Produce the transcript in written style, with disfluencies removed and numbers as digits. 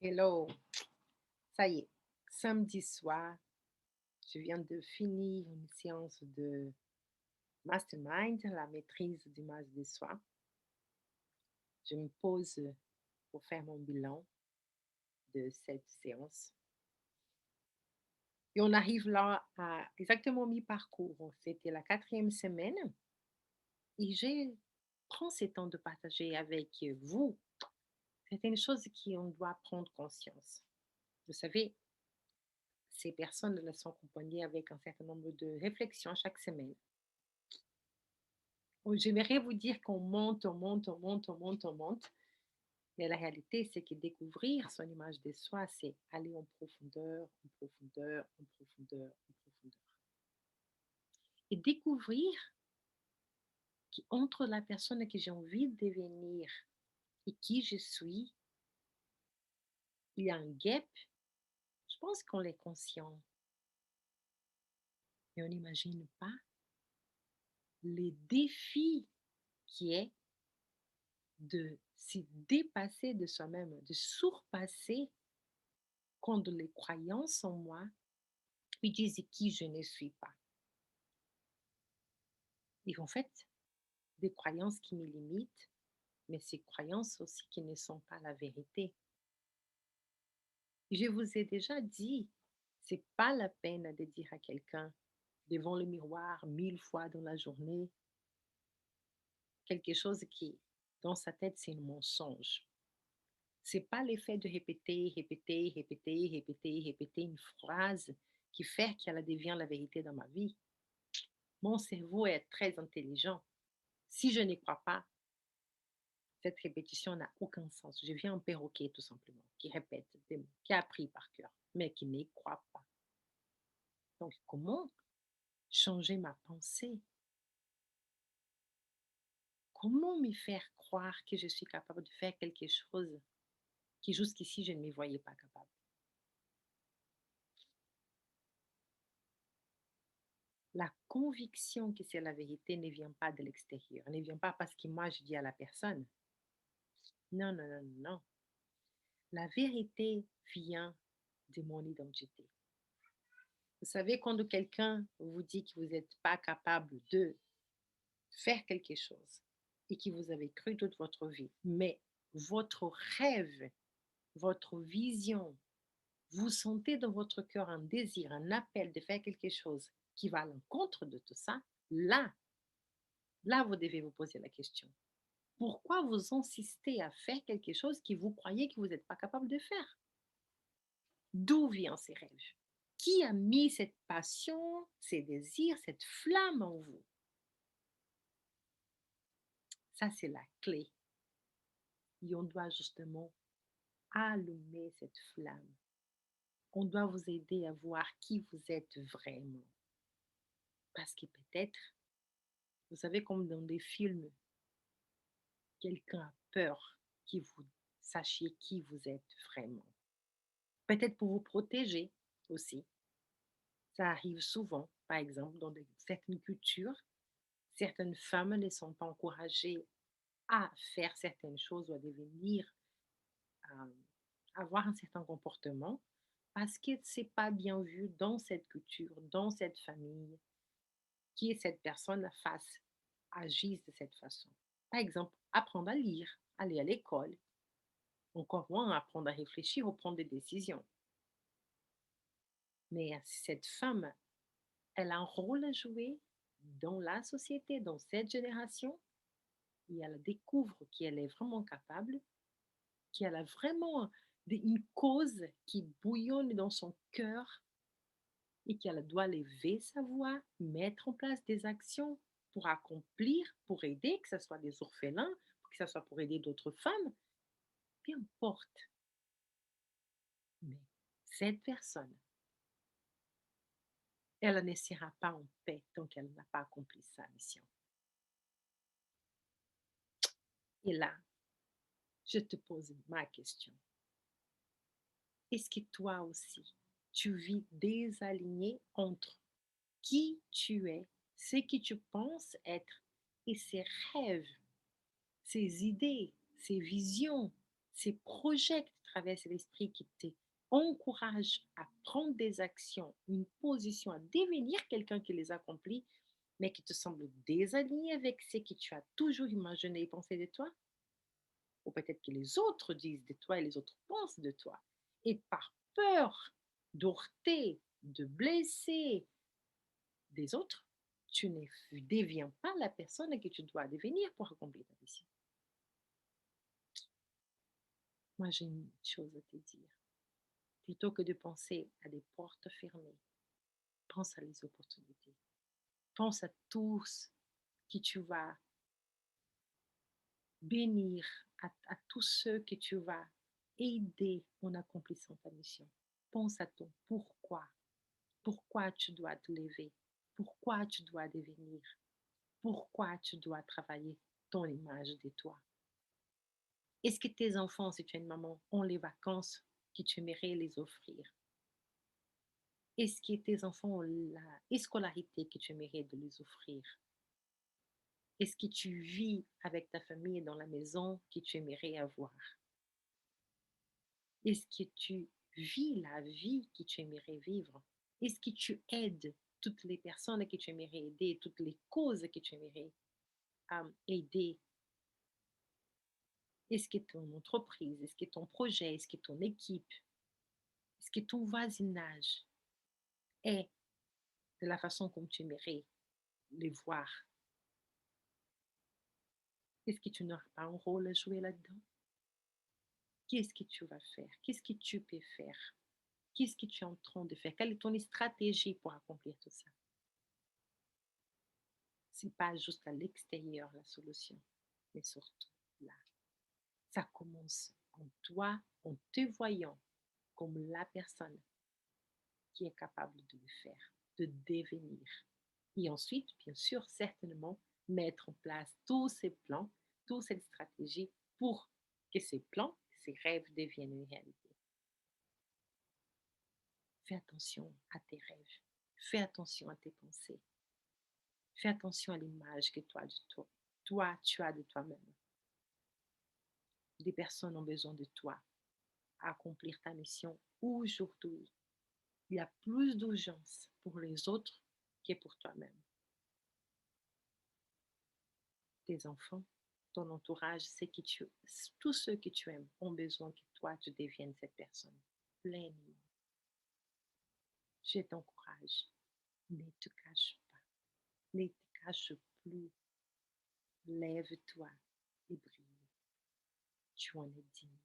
Hello, ça y est, samedi soir, je viens de finir une séance de mastermind, la maîtrise du d'image de soi. Je me pose pour faire mon bilan de cette séance. Et on arrive là à exactement mi-parcours. C'était la quatrième semaine et je prends ce temps de partager avec vous certaines choses qui on doit prendre conscience. Vous savez, ces personnes elles sont accompagnées avec un certain nombre de réflexions chaque semaine. Oui, j'aimerais vous dire qu'on monte, on monte, on monte, on monte, on monte. Mais la réalité, c'est que découvrir son image de soi, c'est aller en profondeur, en profondeur, en profondeur, en profondeur. Et découvrir qu'entre la personne que j'ai envie de devenir et qui je suis, il y a un gap. Je pense qu'on est conscient, mais on n'imagine pas les défis qui est de se dépasser de soi-même, de surpasser quand les croyances en moi ils disent qui je ne suis pas. Et en fait, des croyances qui me limitent, mais ces croyances aussi qui ne sont pas la vérité. Je vous ai déjà dit, c'est pas la peine de dire à quelqu'un devant le miroir 1000 fois dans la journée quelque chose qui, dans sa tête, c'est un mensonge. C'est pas l'effet de répéter, répéter, répéter, répéter, répéter une phrase qui fait qu'elle devient la vérité dans ma vie. Mon cerveau est très intelligent. Si je n'y crois pas, cette répétition n'a aucun sens. Je viens un perroquet, tout simplement, qui répète des mots, qui a appris par cœur, mais qui n'y croit pas. Donc, comment changer ma pensée? Comment me faire croire que je suis capable de faire quelque chose qui jusqu'ici je ne me voyais pas capable? La conviction que c'est la vérité ne vient pas de l'extérieur, ne vient pas parce que moi je dis à la personne. Non, non, non, non. La vérité vient de mon identité. Vous savez, quand quelqu'un vous dit que vous n'êtes pas capable de faire quelque chose et que vous avez cru toute votre vie, mais votre rêve, votre vision, vous sentez dans votre cœur un désir, un appel de faire quelque chose qui va à l'encontre de tout ça, là, là, vous devez vous poser la question. Pourquoi vous insistez à faire quelque chose que vous croyez que vous n'êtes pas capable de faire? D'où viennent ces rêves? Qui a mis cette passion, ces désirs, cette flamme en vous? Ça, c'est la clé. Et on doit justement allumer cette flamme. On doit vous aider à voir qui vous êtes vraiment. Parce que peut-être, vous savez, comme dans des films, quelqu'un a peur que vous sachiez qui vous êtes vraiment. Peut-être pour vous protéger aussi. Ça arrive souvent, par exemple, dans certaines cultures, certaines femmes ne sont pas encouragées à faire certaines choses ou à devenir, à avoir un certain comportement parce que c'est pas bien vu dans cette culture, dans cette famille, qui est cette personne fasse, agisse de cette façon. Par exemple, apprendre à lire, aller à l'école, encore moins apprendre à réfléchir ou prendre des décisions. Mais cette femme, elle a un rôle à jouer dans la société, dans cette génération, et elle découvre qu'elle est vraiment capable, qu'elle a vraiment une cause qui bouillonne dans son cœur et qu'elle doit lever sa voix, mettre en place des actions pour accomplir, pour aider, que ce soit des orphelins, que ce soit pour aider d'autres femmes, peu importe. Mais cette personne, elle ne sera pas en paix tant qu'elle n'a pas accompli sa mission. Et là, je te pose ma question. Est-ce que toi aussi, tu vis désaligné entre qui tu es, ce que tu penses être et ces rêves, ces idées, ces visions, ces projets que tu traverse l'esprit qui t'encourage à prendre des actions, une position, à devenir quelqu'un qui les accomplit, mais qui te semble désaligné avec ce que tu as toujours imaginé et pensé de toi, ou peut-être que les autres disent de toi et les autres pensent de toi. Et par peur d'heurter, de blesser des autres, tu ne deviens pas la personne que tu dois devenir pour accomplir ta mission. Moi, j'ai une chose à te dire. Plutôt que de penser à des portes fermées, pense à les opportunités. Pense à tous qui tu vas bénir, à tous ceux que tu vas aider en accomplissant ta mission. Pense à ton pourquoi. Pourquoi tu dois te lever? Pourquoi tu dois devenir? Pourquoi tu dois travailler ton image de toi? Est-ce que tes enfants, si tu es une maman, ont les vacances que tu aimerais les offrir? Est-ce que tes enfants ont la scolarité que tu aimerais de les offrir? Est-ce que tu vis avec ta famille dans la maison que tu aimerais avoir? Est-ce que tu vis la vie que tu aimerais vivre? Est-ce que tu aides toutes les personnes que tu aimerais aider, toutes les causes que tu aimerais aider? Est-ce que ton entreprise, est-ce que ton projet, est-ce que ton équipe, est-ce que ton voisinage est de la façon comme tu aimerais les voir? Est-ce que tu n'auras pas un rôle à jouer là-dedans? Qu'est-ce que tu vas faire? Qu'est-ce que tu peux faire? Qu'est-ce que tu es en train de faire? Quelle est ton stratégie pour accomplir tout ça? C'est pas juste à l'extérieur la solution, mais surtout là. Ça commence en toi, en te voyant comme la personne qui est capable de le faire, de devenir. Et ensuite, bien sûr, certainement, mettre en place tous ces plans, toute cette stratégie pour que ces plans, ces rêves deviennent une réalité. Fais attention à tes rêves. Fais attention à tes pensées. Fais attention à l'image que toi, tu as de toi-même. Des personnes ont besoin de toi à accomplir ta mission aujourd'hui. Il y a plus d'urgence pour les autres que pour toi-même. Tes enfants, ton entourage, tous ceux que tu aimes ont besoin que toi, tu deviennes cette personne pleinement. Je t'encourage. Ne te cache pas. Ne te cache plus. Lève-toi et brille. Tu en es digne.